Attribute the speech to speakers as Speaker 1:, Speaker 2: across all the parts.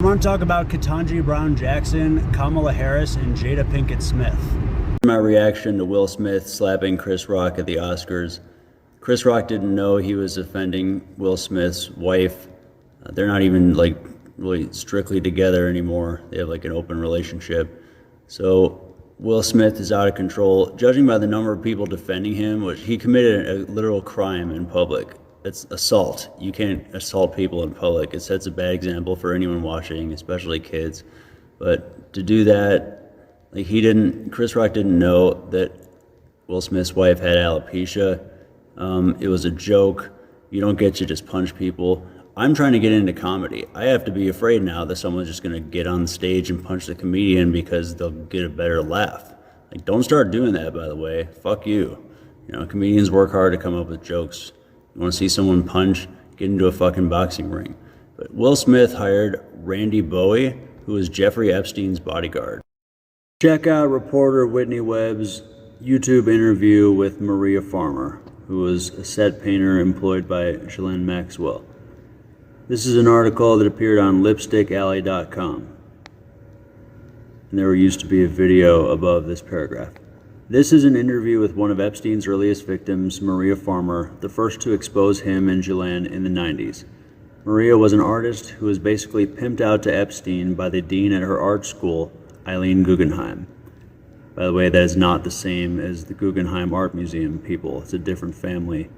Speaker 1: I want to talk about Ketanji Brown Jackson, Kamala Harris, and Jada Pinkett Smith.
Speaker 2: My reaction to Will Smith slapping Chris Rock at the Oscars. Chris Rock didn't know he was offending Will Smith's wife. They're not even really strictly together anymore. They have an open relationship. So Will Smith is out of control. Judging by the number of people defending him, which he committed a literal crime in public. It's assault. You can't assault people in public. It sets a bad example for anyone watching, especially kids. But to do that, Chris Rock didn't know that Will Smith's wife had alopecia. It was a joke. You don't get to just punch people. I'm trying to get into comedy. I have to be afraid now that someone's just going to get on stage and punch the comedian because they'll get a better laugh. Don't start doing that, by the way. Fuck you. Comedians work hard to come up with jokes. You want to see someone punch? Get into a fucking boxing ring. But Will Smith hired Randy Bowie, who was Jeffrey Epstein's bodyguard. Check out reporter Whitney Webb's YouTube interview with Maria Farmer, who was a set painter employed by Ghislaine Maxwell. This is an article that appeared on lipstickalley.com. And there used to be a video above this paragraph. This is an interview with one of Epstein's earliest victims, Maria Farmer, the first to expose him and Ghislaine in the 90s. Maria was an artist who was basically pimped out to Epstein by the dean at her art school, Eileen Guggenheim. By the way, that is not the same as the Guggenheim Art Museum people. It's a different family.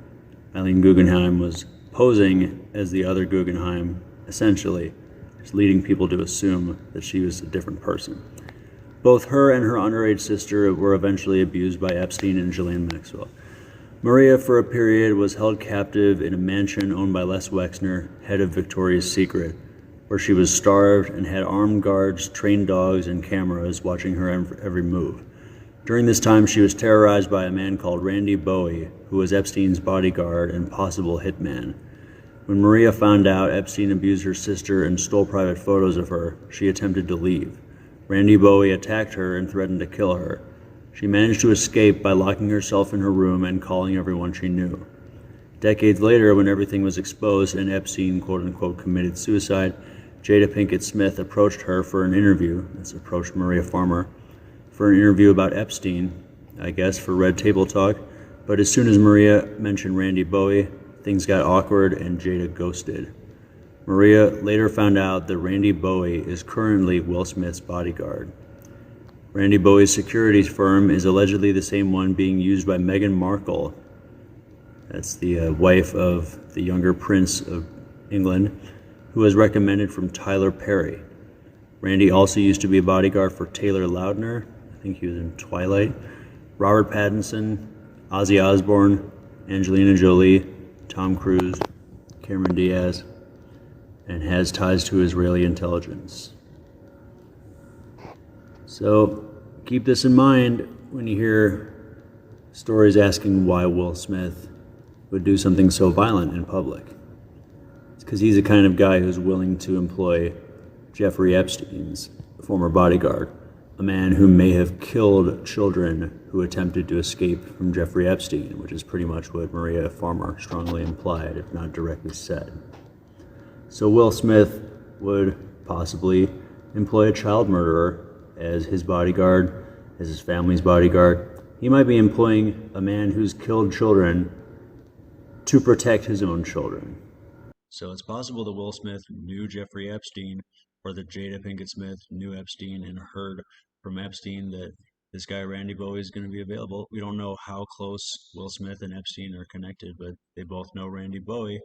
Speaker 2: Eileen Guggenheim was posing as the other Guggenheim, essentially, just leading people to assume that she was a different person. Both her and her underage sister were eventually abused by Epstein and Ghislaine Maxwell. Maria, for a period, was held captive in a mansion owned by Les Wexner, head of Victoria's Secret, where she was starved and had armed guards, trained dogs, and cameras watching her every move. During this time, she was terrorized by a man called Randy Bowie, who was Epstein's bodyguard and possible hitman. When Maria found out Epstein abused her sister and stole private photos of her, she attempted to leave. Randy Bowie attacked her and threatened to kill her. She managed to escape by locking herself in her room and calling everyone she knew. Decades later, when everything was exposed and Epstein, quote-unquote, committed suicide, Jada Pinkett Smith approached her for an interview. That's approached Maria Farmer for an interview about Epstein, I guess, for Red Table Talk. But as soon as Maria mentioned Randy Bowie, things got awkward and Jada ghosted. Maria later found out that Randy Bowie is currently Will Smith's bodyguard. Randy Bowie's securities firm is allegedly the same one being used by Meghan Markle. That's the wife of the younger Prince of England, who was recommended from Tyler Perry. Randy also used to be a bodyguard for Taylor Lautner. I think he was in Twilight. Robert Pattinson, Ozzy Osbourne, Angelina Jolie, Tom Cruise, Cameron Diaz, and has ties to Israeli intelligence. So keep this in mind when you hear stories asking why Will Smith would do something so violent in public. It's because he's the kind of guy who's willing to employ Jeffrey Epstein's former bodyguard, a man who may have killed children who attempted to escape from Jeffrey Epstein, which is pretty much what Maria Farmer strongly implied, if not directly said. So Will Smith would possibly employ a child murderer as his bodyguard, as his family's bodyguard. He might be employing a man who's killed children to protect his own children. So it's possible that Will Smith knew Jeffrey Epstein, or that Jada Pinkett Smith knew Epstein and heard from Epstein that this guy Randy Bowie is going to be available. We don't know how close Will Smith and Epstein are connected, but they both know Randy Bowie.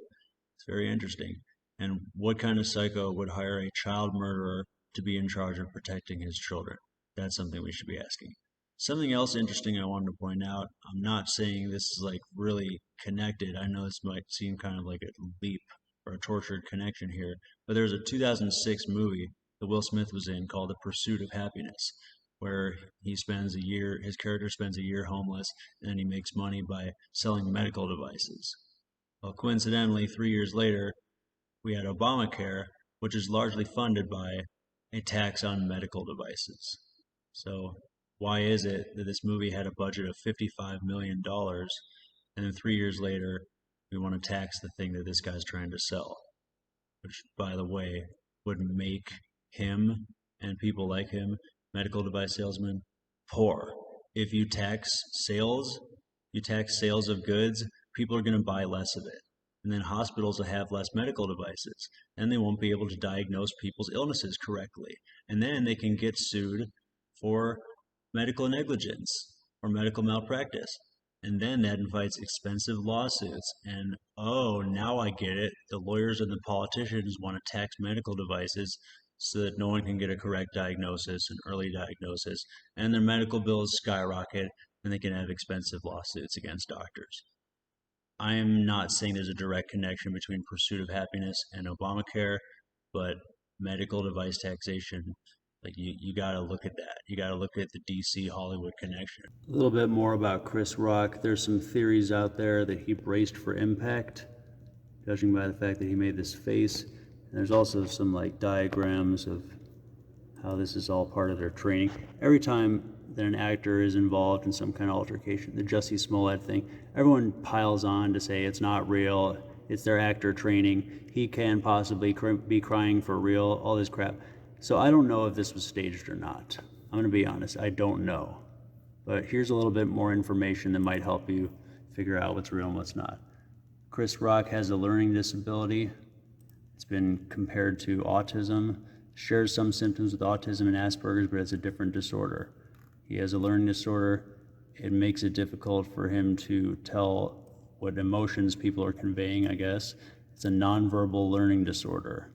Speaker 2: It's very interesting. And what kind of psycho would hire a child murderer to be in charge of protecting his children? That's something we should be asking. Something else interesting I wanted to point out, I'm not saying this is really connected. I know this might seem kind of like a leap or a tortured connection here, but there's a 2006 movie that Will Smith was in called The Pursuit of Happiness, where his character spends a year homeless, and then he makes money by selling medical devices. Well, coincidentally, 3 years later, we had Obamacare, which is largely funded by a tax on medical devices. So why is it that this movie had a budget of $55 million, and then 3 years later, we want to tax the thing that this guy's trying to sell? Which, by the way, would make him and people like him, medical device salesmen, poor. If you tax sales, of goods, people are going to buy less of it. And then hospitals will have less medical devices, and they won't be able to diagnose people's illnesses correctly. And then they can get sued for medical negligence or medical malpractice. And then that invites expensive lawsuits. And oh, now I get it. The lawyers and the politicians want to tax medical devices so that no one can get a correct diagnosis, an early diagnosis, and their medical bills skyrocket, and they can have expensive lawsuits against doctors. I am not saying there's a direct connection between pursuit of happiness and Obamacare, but medical device taxation, like you got to look at that. You got to look at the DC Hollywood connection. A little bit more about Chris Rock. There's some theories out there that he braced for impact, judging by the fact that he made this face. And there's also some like diagrams of how this is all part of their training. Every time that an actor is involved in some kind of altercation, the Jussie Smollett thing, everyone piles on to say it's not real, it's their actor training, he can possibly be crying for real, all this crap. So I don't know if this was staged or not. I'm going to be honest, I don't know. But here's a little bit more information that might help you figure out what's real and what's not. Chris Rock has a learning disability. It's been compared to autism, shares some symptoms with autism and Asperger's, but it's a different disorder. He has a learning disorder. It makes it difficult for him to tell what emotions people are conveying, I guess. It's a nonverbal learning disorder.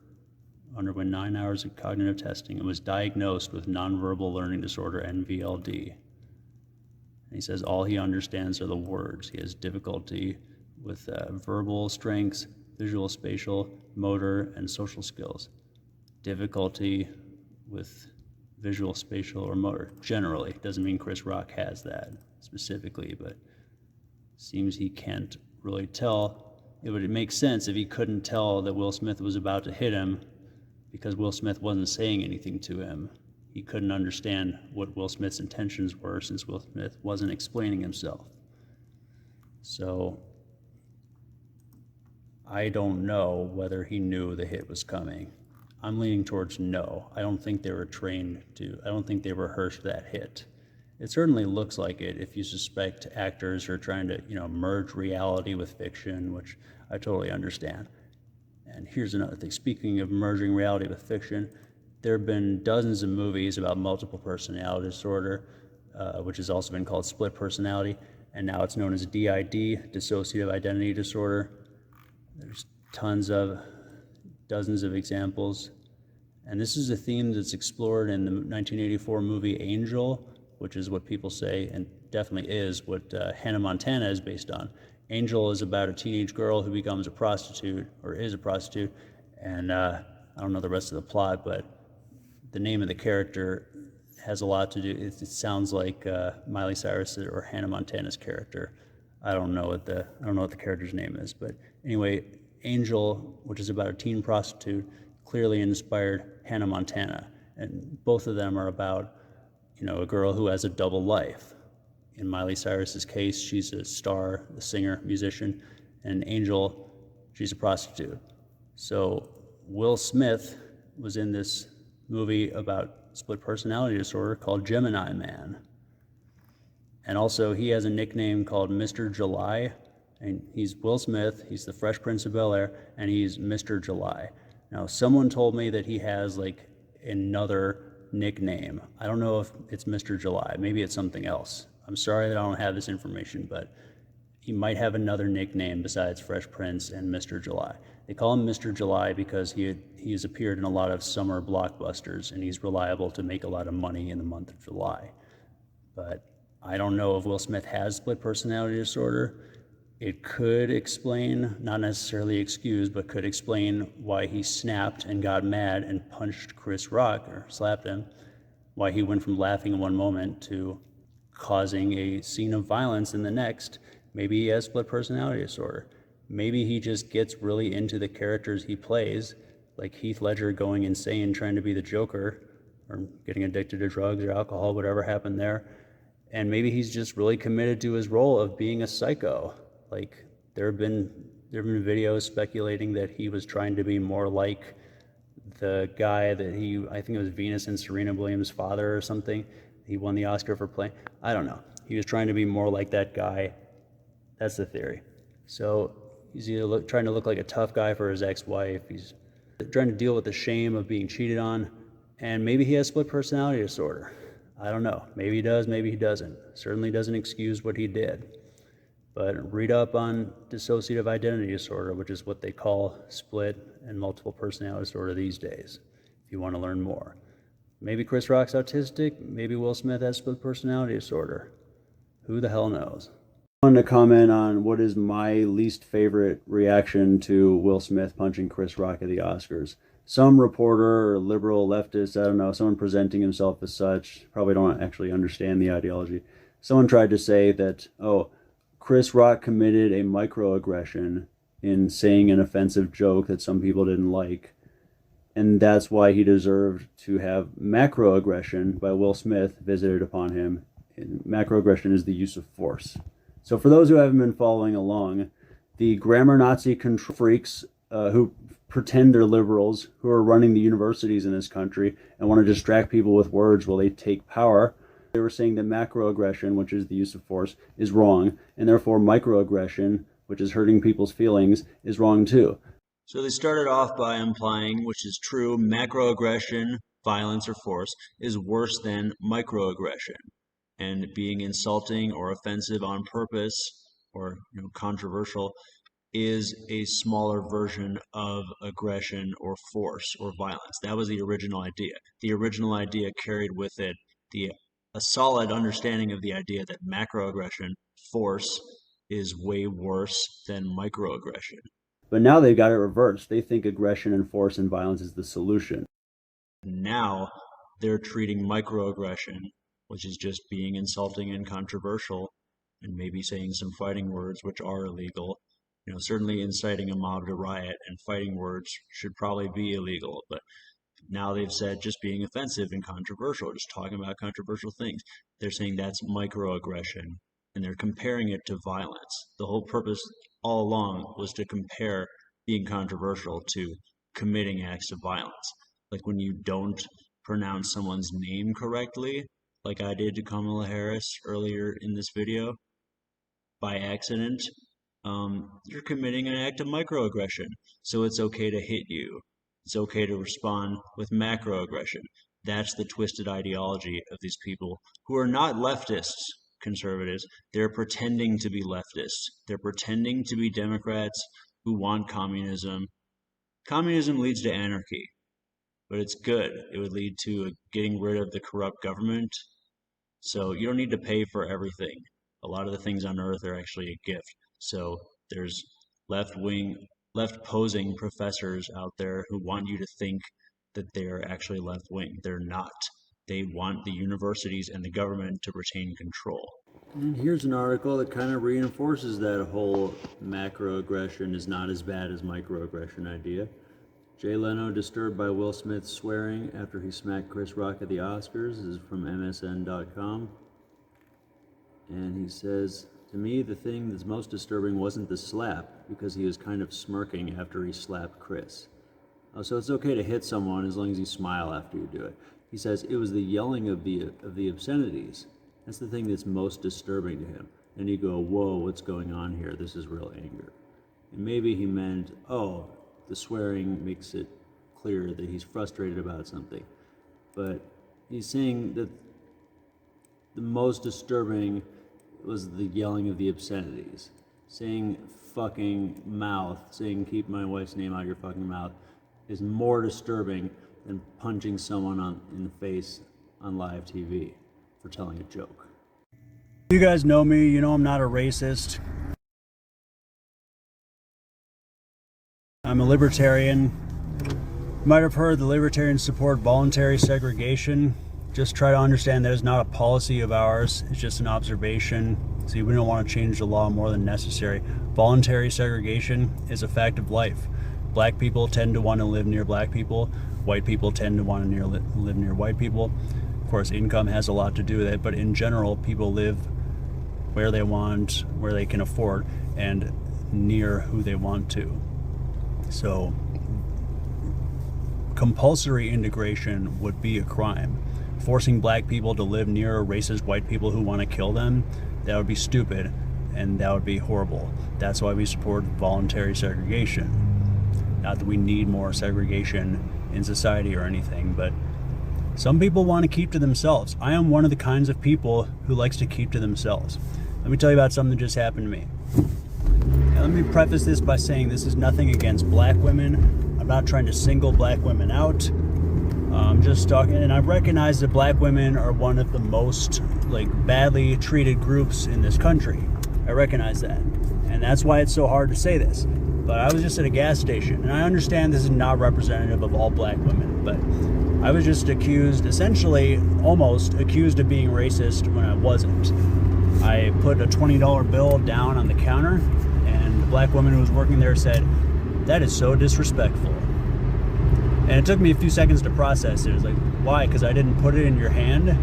Speaker 2: Underwent 9 hours of cognitive testing and was diagnosed with nonverbal learning disorder, NVLD. And he says all he understands are the words. He has difficulty with verbal strengths, visual, spatial, motor, and social skills. Difficulty with visual, spatial, or motor. Generally, doesn't mean Chris Rock has that specifically, but seems he can't really tell. It would make sense if he couldn't tell that Will Smith was about to hit him because Will Smith wasn't saying anything to him. He couldn't understand what Will Smith's intentions were since Will Smith wasn't explaining himself. So I don't know whether he knew the hit was coming. I'm leaning towards no. I don't think they were trained to, I don't think they rehearsed that hit. It certainly looks like it if you suspect actors are trying to, merge reality with fiction, which I totally understand. And here's another thing. Speaking of merging reality with fiction, there have been dozens of movies about multiple personality disorder, which has also been called split personality, and now it's known as DID, dissociative identity disorder. There's dozens of examples. And this is a theme that's explored in the 1984 movie Angel, which is what people say, and definitely is, what Hannah Montana is based on. Angel is about a teenage girl who becomes a prostitute, or is a prostitute, and I don't know the rest of the plot, but the name of the character has a lot to do, it sounds like Miley Cyrus or Hannah Montana's character. I don't know what the character's name is, but anyway, Angel, which is about a teen prostitute, clearly inspired Hannah Montana, and both of them are about, a girl who has a double life. In Miley Cyrus's case, she's a star, a singer, musician, and Angel, she's a prostitute. So Will Smith was in this movie about split personality disorder called Gemini Man. And also he has a nickname called Mr. July, and he's Will Smith, he's the Fresh Prince of Bel-Air, and he's Mr. July. Now, someone told me that he has another nickname. I don't know if it's Mr. July, maybe it's something else. I'm sorry that I don't have this information, but he might have another nickname besides Fresh Prince and Mr. July. They call him Mr. July because he has appeared in a lot of summer blockbusters, and he's reliable to make a lot of money in the month of July. But I don't know if Will Smith has split personality disorder. It could explain, not necessarily excuse, but could explain why he snapped and got mad and punched Chris Rock, or slapped him, why he went from laughing in one moment to causing a scene of violence in the next. Maybe he has split personality disorder. Maybe he just gets really into the characters he plays, like Heath Ledger going insane trying to be the Joker, or getting addicted to drugs or alcohol, whatever happened there. And maybe he's just really committed to his role of being a psycho. There have been videos speculating that he was trying to be more like
Speaker 1: the guy that I think it was Venus and Serena Williams' father or something. He won the Oscar for playing. I don't know. He was trying to be more like that guy. That's the theory. So he's either trying to look like a tough guy for his ex-wife. He's trying to deal with the shame of being cheated on. And maybe he has split personality disorder. I don't know. Maybe he does, maybe he doesn't. Certainly doesn't excuse what he did. But read up on dissociative identity disorder, which is what they call split and multiple personality disorder these days, if you want to learn more. Maybe Chris Rock's autistic, maybe Will Smith has split personality disorder. Who the hell knows? I wanted to comment on what is my least favorite reaction to Will Smith punching Chris Rock at the Oscars. Some reporter or liberal leftist, I don't know, someone presenting himself as such, probably don't actually understand the ideology. Someone tried to say that, Chris Rock committed a microaggression in saying an offensive joke that some people didn't like, and that's why he deserved to have macroaggression by Will Smith visited upon him. And macroaggression is the use of force. So for those who haven't been following along, the grammar Nazi control freaks who pretend they're liberals, who are running the universities in this country and want to distract people with words while they take power, they were saying that macroaggression, which is the use of force, is wrong, and therefore microaggression, which is hurting people's feelings, is wrong too. So they started off by implying, which is true, macroaggression, violence or force, is worse than microaggression. And being insulting or offensive on purpose, or controversial, is a smaller version of aggression or force or violence. That was the original idea. The original idea carried with it a solid understanding of the idea that macroaggression, force, is way worse than microaggression. But now they've got it reversed. They think aggression and force and violence is the solution. Now they're treating microaggression, which is just being insulting and controversial, and maybe saying some fighting words which are illegal. Certainly inciting a mob to riot and fighting words should probably be illegal, but now they've said just being offensive and controversial, just talking about controversial things. They're saying that's microaggression, and they're comparing it to violence. The whole purpose all along was to compare being controversial to committing acts of violence. Like when you don't pronounce someone's name correctly, like I did to Kamala Harris earlier in this video, by accident, you're committing an act of microaggression. So it's okay to hit you. It's okay to respond with macroaggression. That's the twisted ideology of these people who are not leftists, conservatives. They're pretending to be leftists. They're pretending to be Democrats who want communism. Communism leads to anarchy, but it's good. It would lead to getting rid of the corrupt government. So you don't need to pay for everything. A lot of the things on earth are actually a gift. So there's left-posing professors out there who want you to think that they're actually left-wing. They're not. They want the universities and the government to retain control. And here's an article that kind of reinforces that whole macroaggression is not as bad as microaggression idea. Jay Leno disturbed by Will Smith swearing after he smacked Chris Rock at the Oscars. This is from MSN.com. And he says, "To me, the thing that's most disturbing wasn't the slap, because he was kind of smirking after he slapped Chris. Oh, so it's okay to hit someone as long as you smile after you do it." He says it was the yelling of the obscenities. That's the thing that's most disturbing to him. And you go, whoa, what's going on here? This is real anger. And maybe he meant, the swearing makes it clear that he's frustrated about something. But he's saying that the most disturbing was the yelling of the obscenities. Saying fucking mouth, saying keep my wife's name out of your fucking mouth, is more disturbing than punching someone in the face on live TV for telling a joke. You guys know me, you know I'm not a racist. I'm a libertarian. You might have heard the libertarians support voluntary segregation. Just try to understand that it's not a policy of ours, it's just an observation. See, we don't want to change the law more than necessary. Voluntary segregation is a fact of life. Black people tend to want to live near black people. White people tend to want to live near white people. Of course, income has a lot to do with it, but in general, people live where they want, where they can afford, and near who they want to. So compulsory integration would be a crime. Forcing black people to live near racist white people who want to kill them, that would be stupid, and that would be horrible. That's why we support voluntary segregation. Not that we need more segregation in society or anything, but some people want to keep to themselves. I am one of the kinds of people who likes to keep to themselves. Let me tell you about something that just happened to me. Now, let me preface this by saying this is nothing against black women. I'm not trying to single black women out. I'm just talking, and I recognize that black women are one of the most badly treated groups in this country. I recognize that, and that's why it's so hard to say this. But I was just at a gas station, and I understand this is not representative of all black women, but I was just essentially almost accused of being racist when I wasn't. I put a $20 bill down on the counter, and the black woman who was working there said, "That is so disrespectful." And it took me a few seconds to process it. It was like, why? Because I didn't put it in your hand?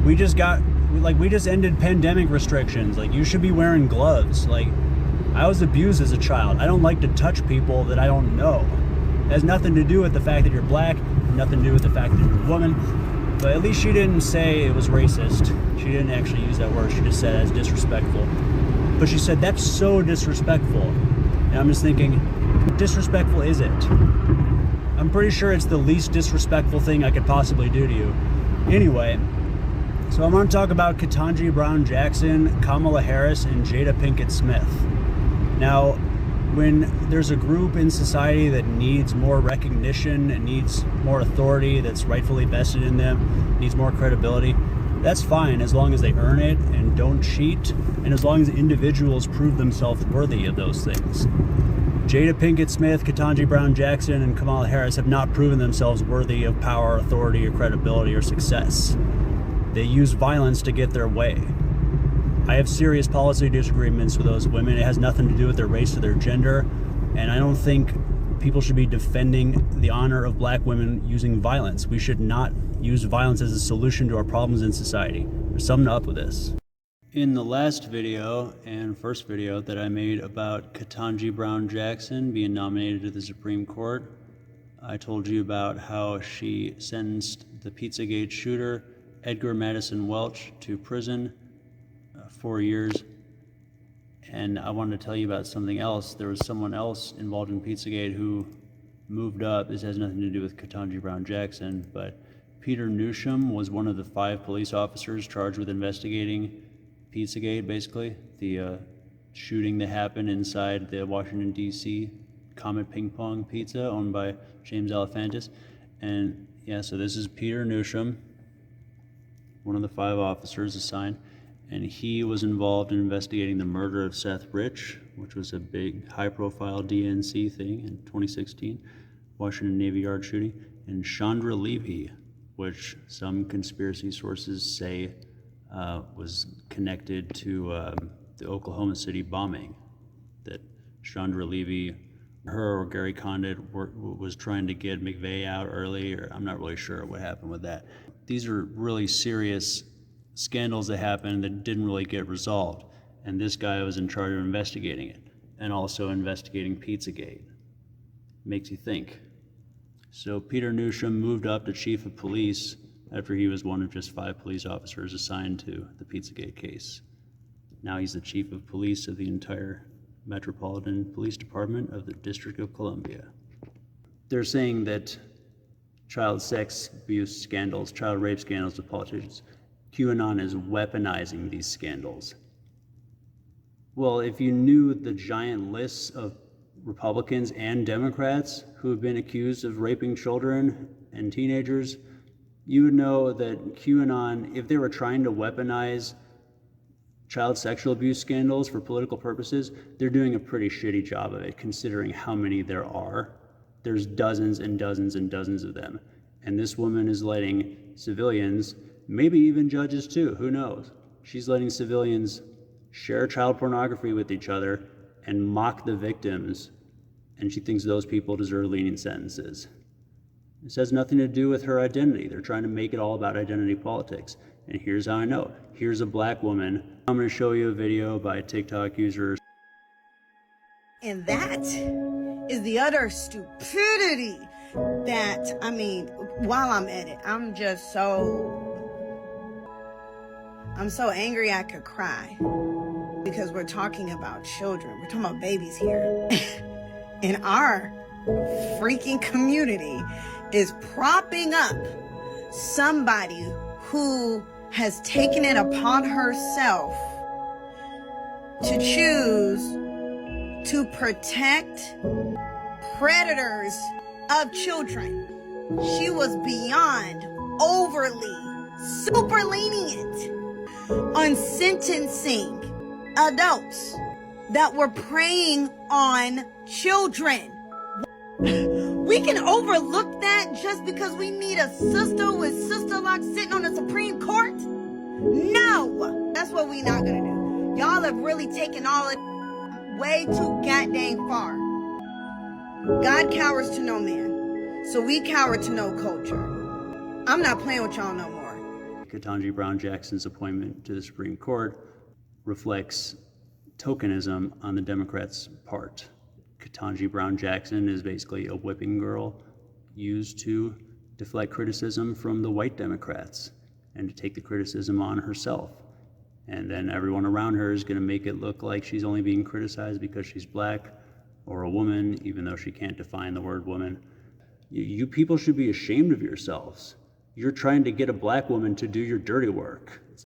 Speaker 1: We just ended pandemic restrictions. You should be wearing gloves. I was abused as a child. I don't like to touch people that I don't know. It has nothing to do with the fact that you're black, nothing to do with the fact that you're a woman. But at least she didn't say it was racist. She didn't actually use that word. She just said it's disrespectful. But she said, "That's so disrespectful." And I'm just thinking, what disrespectful is it? I'm pretty sure it's the least disrespectful thing I could possibly do to you. Anyway, so I'm going to talk about Ketanji Brown Jackson, Kamala Harris, and Jada Pinkett Smith. Now, when there's a group in society that needs more recognition and needs more authority that's rightfully vested in them, needs more credibility, that's fine as long as they earn it and don't cheat, and as long as individuals prove themselves worthy of those things. Jada Pinkett Smith, Ketanji Brown Jackson, and Kamala Harris have not proven themselves worthy of power, authority, or credibility or success. They use violence to get their way. I have serious policy disagreements with those women. It has nothing to do with their race or their gender, and I don't think people should be defending the honor of black women using violence. We should not use violence as a solution to our problems in society. There's something up with this. In the last video and first video that I made about Ketanji Brown Jackson being nominated to the Supreme Court, I told you about how she sentenced the Pizzagate shooter, Edgar Madison Welch, to prison 4 years. And I wanted to tell you about something else. There was someone else involved in Pizzagate who moved up. This has nothing to do with Ketanji Brown Jackson, but Peter Newsham was one of the 5 police officers charged with investigating Pizzagate, basically, the shooting that happened inside the Washington, D.C. Comet Ping Pong Pizza owned by James Alefantis. And yeah, so this is Peter Newsham, one of the 5 officers assigned, and he was involved in investigating the murder of Seth Rich, which was a big high-profile DNC thing in 2016, Washington Navy Yard shooting, and Chandra Levy, which some conspiracy sources say was connected to the Oklahoma City bombing, that Chandra Levy, her or Gary Condit was trying to get McVeigh out early, or I'm not really sure what happened with that. These are really serious scandals that happened that didn't really get resolved, and this guy was in charge of investigating it and also investigating Pizzagate. Makes you think. So Peter Newsham moved up to chief of police after he was one of just 5 police officers assigned to the Pizzagate case. Now he's the chief of police of the entire Metropolitan Police Department of the District of Columbia. They're saying that child sex abuse scandals, child rape scandals with politicians, QAnon is weaponizing these scandals. Well, if you knew the giant lists of Republicans and Democrats who have been accused of raping children and teenagers, you would know that QAnon, if they were trying to weaponize child sexual abuse scandals for political purposes, they're doing a pretty shitty job of it, considering how many there are. There's dozens and dozens and dozens of them. And this woman is letting civilians, maybe even judges too, who knows? She's letting civilians share child pornography with each other and mock the victims, and she thinks those people deserve lenient sentences. This has nothing to do with her identity. They're trying to make it all about identity politics. And here's how I know. Here's a black woman. I'm going to show you a video by a TikTok user.
Speaker 3: And that is the utter stupidity that, I mean, while I'm at it, I'm so angry I could cry, because we're talking about children. We're talking about babies here. And our freaking community is propping up somebody who has taken it upon herself to choose to protect predators of children. She was beyond overly, super lenient on sentencing adults that were preying on children. We can overlook that just because we need a sister with sister luck sitting on the Supreme Court? No! That's what we not gonna do. Y'all have really taken all it way too goddamn far. God cowers to no man, so we cower to no culture. I'm not playing with y'all no more.
Speaker 1: Ketanji Brown Jackson's appointment to the Supreme Court reflects tokenism on the Democrats' part. Ketanji Brown Jackson is basically a whipping girl used to deflect criticism from the white Democrats and to take the criticism on herself. And then everyone around her is going to make it look like she's only being criticized because she's black or a woman, even though she can't define the word woman. You people should be ashamed of yourselves. You're trying to get a black woman to do your dirty work.